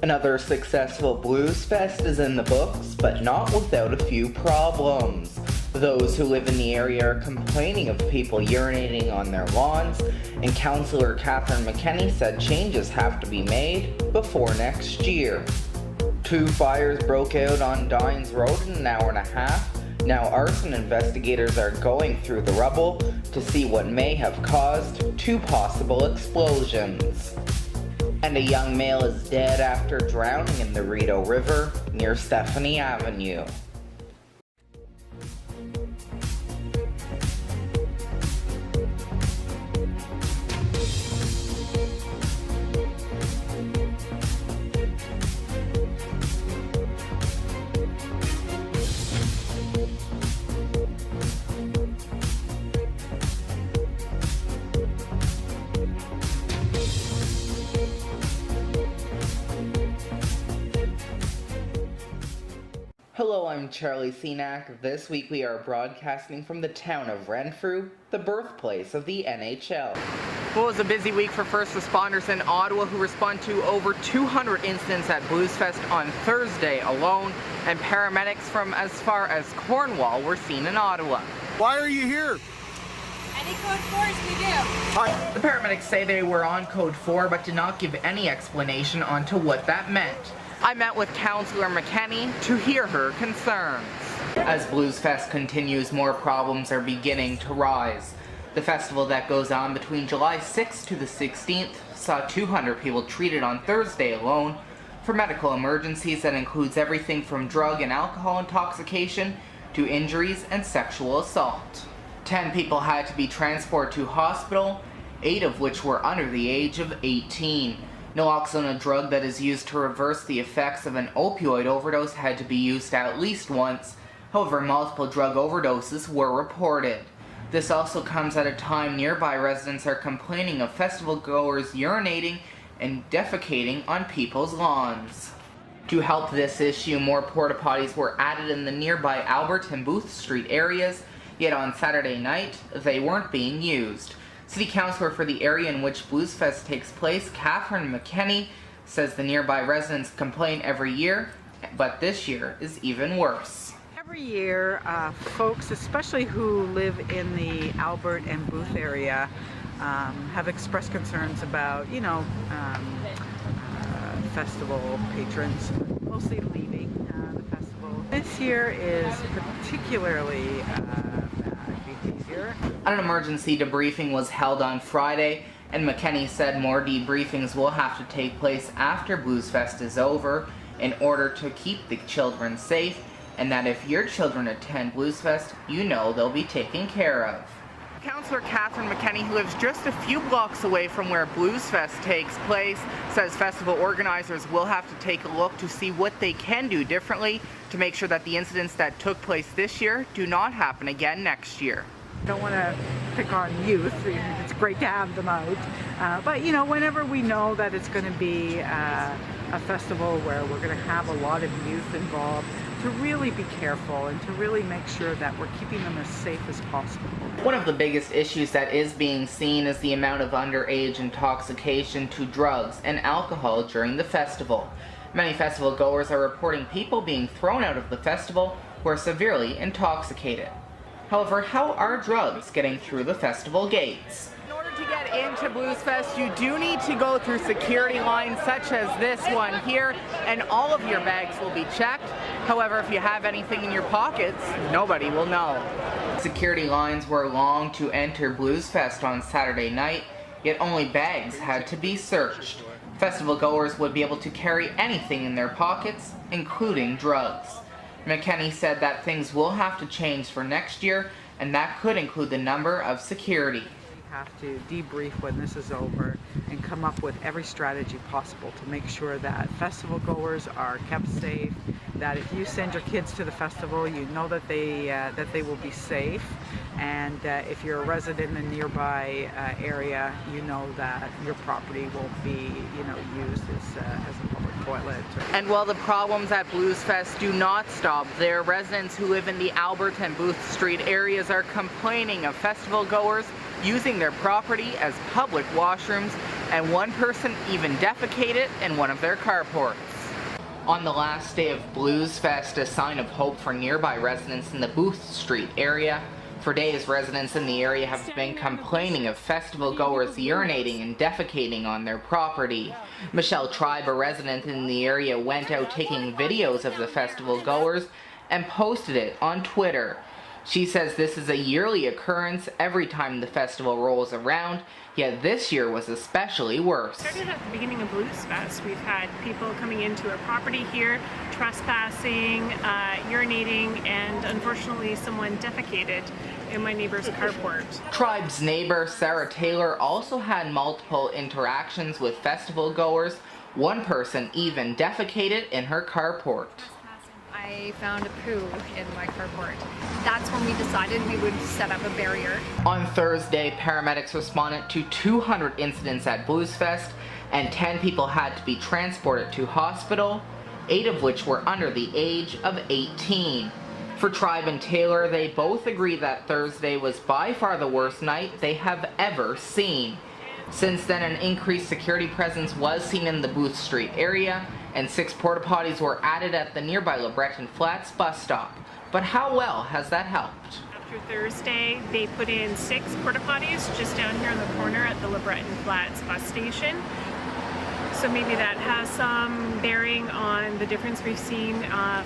Another successful blues fest is in the books, but not without a few problems. Those who live in the area are complaining of people urinating on their lawns, and Councillor Catherine McKenney said changes have to be made before next year. 2 fires broke out on Dynes Road in an hour and a half. Now arson investigators are going through the rubble to see what may have caused 2 possible explosions. And a young male is dead after drowning in the Rideau River near Stephanie Avenue. Hello, I'm Charlie Senack. This week we are broadcasting from the town of Renfrew, the birthplace of the NHL. Well, it was a busy week for first responders in Ottawa who respond to over 200 incidents at Blues Fest on Thursday alone, and paramedics from as far as Cornwall were seen in Ottawa. Why are you here? Any code 4s we do. The paramedics say they were on code 4 but did not give any explanation onto what that meant. I met with Councillor McKenney to hear her concerns. As Blues Fest continues, more problems are beginning to rise. The festival that goes on between July 6th to the 16th saw 200 people treated on Thursday alone for medical emergencies that includes everything from drug and alcohol intoxication to injuries and sexual assault. 10 people had to be transported to hospital, 8 of which were under the age of 18. Naloxone, a drug that is used to reverse the effects of an opioid overdose, had to be used at least once. However, multiple drug overdoses were reported. This also comes at a time nearby residents are complaining of festival goers urinating and defecating on people's lawns. To help this issue, more porta potties were added in the nearby Albert and Booth Street areas, yet on Saturday night, they weren't being used. City Councillor for the area in which Blues Fest takes place, Catherine McKenney, says the nearby residents complain every year, but this year is even worse. Every year, folks, especially who live in the Albert and Booth area, have expressed concerns about, festival patrons mostly leaving the festival. This year is particularly easier. An emergency debriefing was held on Friday, and McKenney said more debriefings will have to take place after Blues Fest is over in order to keep the children safe, and that if your children attend Blues Fest, you know they'll be taken care of. Councillor Catherine McKenney, who lives just a few blocks away from where Blues Fest takes place, says festival organizers will have to take a look to see what they can do differently to make sure that the incidents that took place this year do not happen again next year. I don't want to pick on youth. It's great to have them out. But, whenever we know that it's going to be a festival where we're going to have a lot of youth involved, to really be careful and to really make sure that we're keeping them as safe as possible. One of the biggest issues that is being seen is the amount of underage intoxication to drugs and alcohol during the festival. Many festival goers are reporting people being thrown out of the festival who are severely intoxicated. However, how are drugs getting through the festival gates? In order to get into Blues Fest, you do need to go through security lines such as this one here, and all of your bags will be checked. However, if you have anything in your pockets, nobody will know. Security lines were long to enter Blues Fest on Saturday night, yet only bags had to be searched. Festival goers would be able to carry anything in their pockets, including drugs. McKenney said that things will have to change for next year, and that could include the number of security. We have to debrief when this is over and come up with every strategy possible to make sure that festival goers are kept safe, that if you send your kids to the festival, you know that they will be safe, and if you're a resident in the nearby area, you know that your property won't be used as a public toilet. And while the problems at Blues Fest do not stop there, residents who live in the Albert and Booth Street areas are complaining of festival goers using their property as public washrooms and one person even defecated in one of their carports. On the last day of Blues Fest, a sign of hope for nearby residents in the Booth Street area. For days, residents in the area have been complaining of festival goers urinating and defecating on their property. Michelle Tribe, a resident in the area, went out taking videos of the festival goers and posted it on Twitter. She says this is a yearly occurrence every time the festival rolls around, yet this year was especially worse. Started at the beginning of Blues Fest. We've had people coming into our property here, trespassing, urinating, and unfortunately someone defecated in my neighbor's carport. Tribe's neighbor Sarah Taylor also had multiple interactions with festival goers. One person even defecated in her carport. I found a poo in my carport. That's when we decided we would set up a barrier. On Thursday, paramedics responded to 200 incidents at Blues Fest, and 10 people had to be transported to hospital, 8 of which were under the age of 18. For Tribe and Taylor, they both agree that Thursday was by far the worst night they have ever seen. Since then, an increased security presence was seen in the Booth Street area, and 6 porta potties were added at the nearby LeBreton Flats bus stop. But how well has that helped? After Thursday, they put in 6 porta potties just down here in the corner at the LeBreton Flats bus station. So maybe that has some bearing on the difference we've seen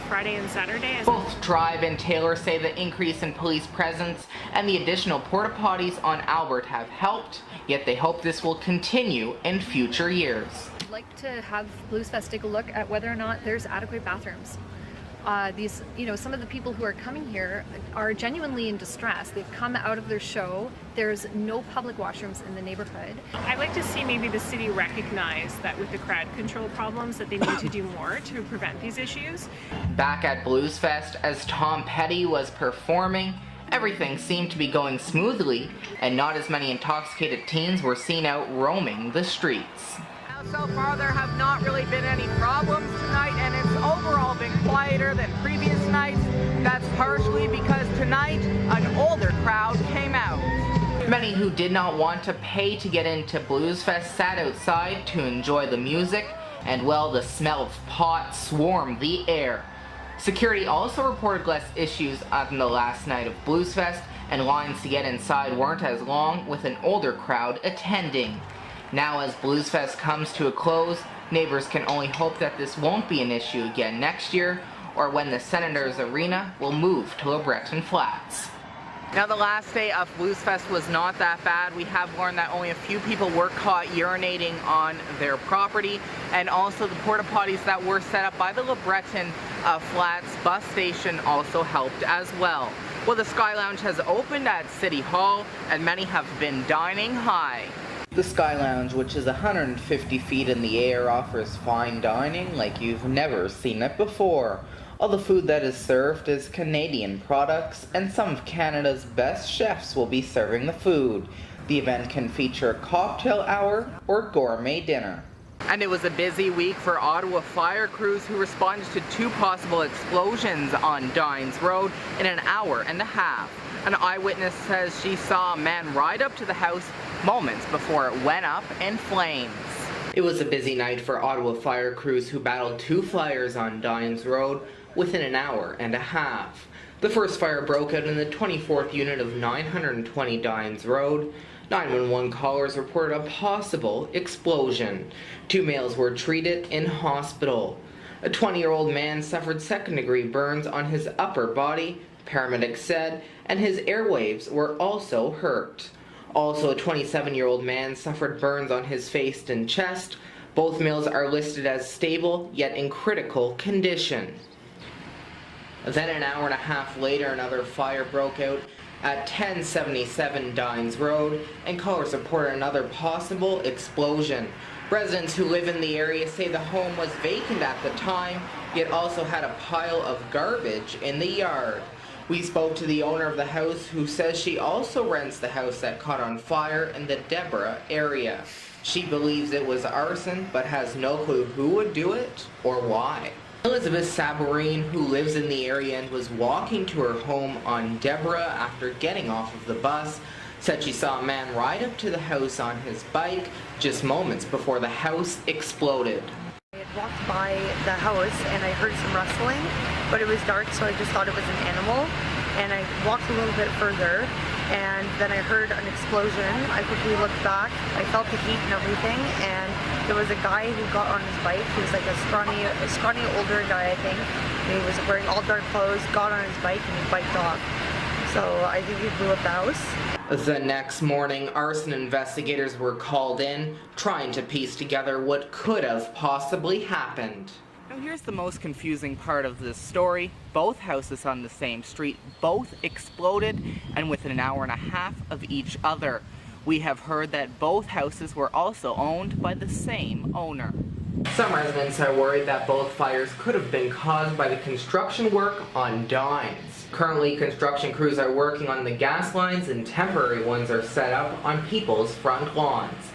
Friday and Saturday. Both Tribe and Taylor say the increase in police presence and the additional porta potties on Albert have helped, yet they hope this will continue in future years. I'd like to have Blues Fest take a look at whether or not there's adequate bathrooms. Some of the people who are coming here are genuinely in distress. They've come out of their show. There's no public washrooms in the neighborhood. I'd like to see maybe the city recognize that with the crowd control problems that they need to do more to prevent these issues. Back at Blues Fest, as Tom Petty was performing, everything seemed to be going smoothly, and not as many intoxicated teens were seen out roaming the streets. So far there have not really been any problems tonight, and it's overall been quieter than previous nights. That's partially because tonight an older crowd came out. Many who did not want to pay to get into Blues Fest sat outside to enjoy the music, and well, the smell of pot swarmed the air. Security also reported less issues on the last night of Blues Fest, and lines to get inside weren't as long, with an older crowd attending. Now, as Blues Fest comes to a close, neighbors can only hope that this won't be an issue again next year, or when the Senators Arena will move to LeBreton Flats. Now, the last day of Blues Fest was not that bad. We have learned that only a few people were caught urinating on their property, and also the porta potties that were set up by the LeBreton Flats bus station also helped as well. Well, the Sky Lounge has opened at City Hall, and many have been dining high. The Sky Lounge, which is 150 feet in the air, offers fine dining like you've never seen it before. All the food that is served is Canadian products, and some of Canada's best chefs will be serving the food. The event can feature a cocktail hour or gourmet dinner. And it was a busy week for Ottawa fire crews who responded to 2 possible explosions on Dynes Road in an hour and a half. An eyewitness says she saw a man ride up to the house moments before it went up in flames. It was a busy night for Ottawa fire crews who battled 2 fires on Dynes Road within an hour and a half. The first fire broke out in the 24th unit of 920 Dynes Road. 911 callers reported a possible explosion. 2 males were treated in hospital. A 20-year-old man suffered second-degree burns on his upper body, paramedics said, and his airwaves were also hurt. Also, a 27-year-old man suffered burns on his face and chest. Both males are listed as stable, yet in critical condition. Then an hour and a half later, another fire broke out at 1077 Dynes Road, and callers reported another possible explosion. Residents who live in the area say the home was vacant at the time, yet also had a pile of garbage in the yard. We spoke to the owner of the house, who says she also rents the house that caught on fire in the Deborah area. She believes it was arson, but has no clue who would do it or why. Elizabeth Sabarine, who lives in the area and was walking to her home on Deborah after getting off of the bus, said she saw a man ride up to the house on his bike just moments before the house exploded. I had walked by the house and I heard some rustling, but it was dark, so I just thought it was an animal. And I walked a little bit further, and then I heard an explosion. I quickly looked back. I felt the heat and everything, and there was a guy who got on his bike. He was like a scrawny older guy, I think. And he was wearing all dark clothes, got on his bike, and he biked off. So I think he blew up the house. The next morning, arson investigators were called in, trying to piece together what could have possibly happened. Now here's the most confusing part of this story. Both houses on the same street, both exploded, and within an hour and a half of each other. We have heard that both houses were also owned by the same owner. Some residents are worried that both fires could have been caused by the construction work on Dynes. Currently, construction crews are working on the gas lines and temporary ones are set up on people's front lawns.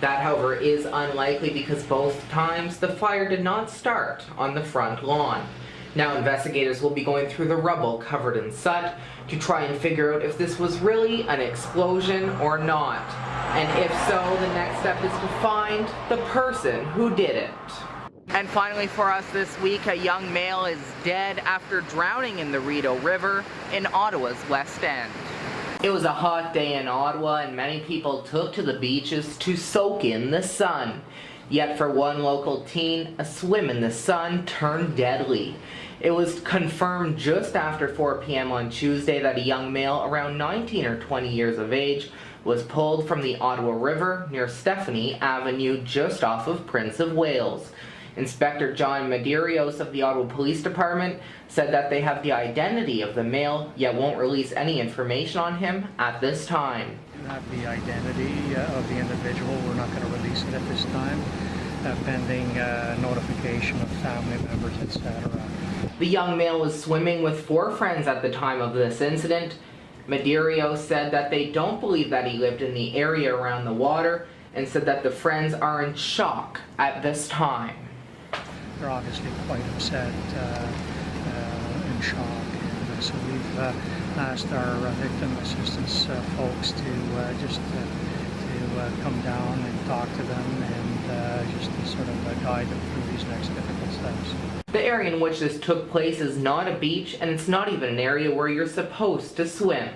That, however, is unlikely because both times the fire did not start on the front lawn. Now investigators will be going through the rubble covered in soot to try and figure out if this was really an explosion or not. And if so, the next step is to find the person who did it. And finally for us this week, a young male is dead after drowning in the Rideau River in Ottawa's West End. It was a hot day in Ottawa and many people took to the beaches to soak in the sun. Yet for one local teen, a swim in the sun turned deadly. It was confirmed just after 4 p.m. on Tuesday that a young male around 19 or 20 years of age was pulled from the Ottawa River near Stephanie Avenue just off of Prince of Wales. Inspector John Medeiros of the Ottawa Police Department said that they have the identity of the male, yet won't release any information on him at this time. We have the identity of the individual. We're not going to release it at this time, pending notification of family members, etc. The young male was swimming with 4 friends at the time of this incident. Medeiros said that they don't believe that he lived in the area around the water and said that the friends are in shock at this time. They're obviously quite upset, in shock, and so we've asked our victim assistance folks to just come down and talk to them and just to sort of guide them through these next difficult steps. The area in which this took place is not a beach, and it's not even an area where you're supposed to swim.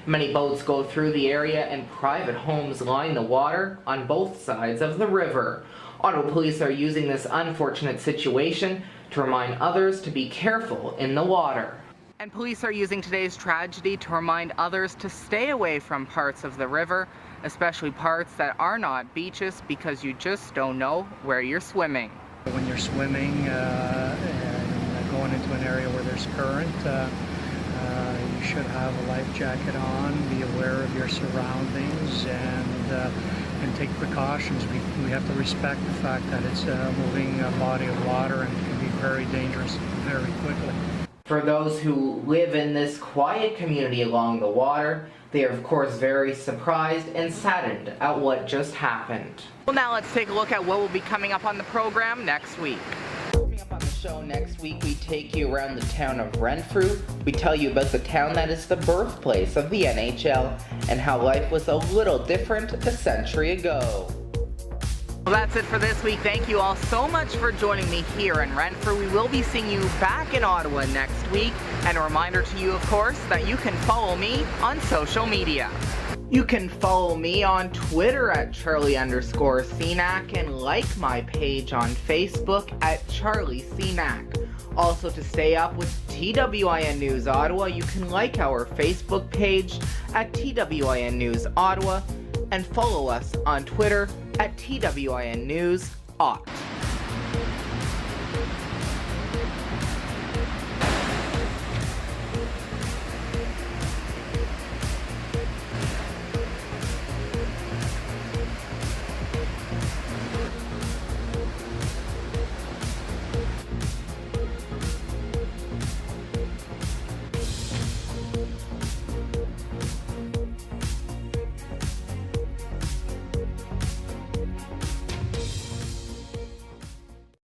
Many boats go through the area and private homes line the water on both sides of the river. Ottawa police are using this unfortunate situation to remind others to be careful in the water. And police are using today's tragedy to remind others to stay away from parts of the river, especially parts that are not beaches, because you just don't know where you're swimming. When you're swimming and going into an area where there's current, you should have a life jacket on, be aware of your surroundings, and take precautions. We have to respect the fact that it's a moving body of water and it can be very dangerous very quickly. For those who live in this quiet community along the water, they are of course very surprised and saddened at what just happened. Well, now let's take a look at what will be coming up on the program next week. Coming up on the show next week, we take you around the town of Renfrew. We tell you about the town that is the birthplace of the NHL and how life was a little different a century ago. Well, that's it for this week. Thank you all so much for joining me here in Renfrew. We will be seeing you back in Ottawa next week. And a reminder to you, of course, that you can follow me on social media. You can follow me on Twitter at Charlie_Senack and like my page on Facebook at Charlie Senack. Also, to stay up with TWIN News Ottawa, you can like our Facebook page at TWIN News Ottawa and follow us on Twitter at TWIN News Ott.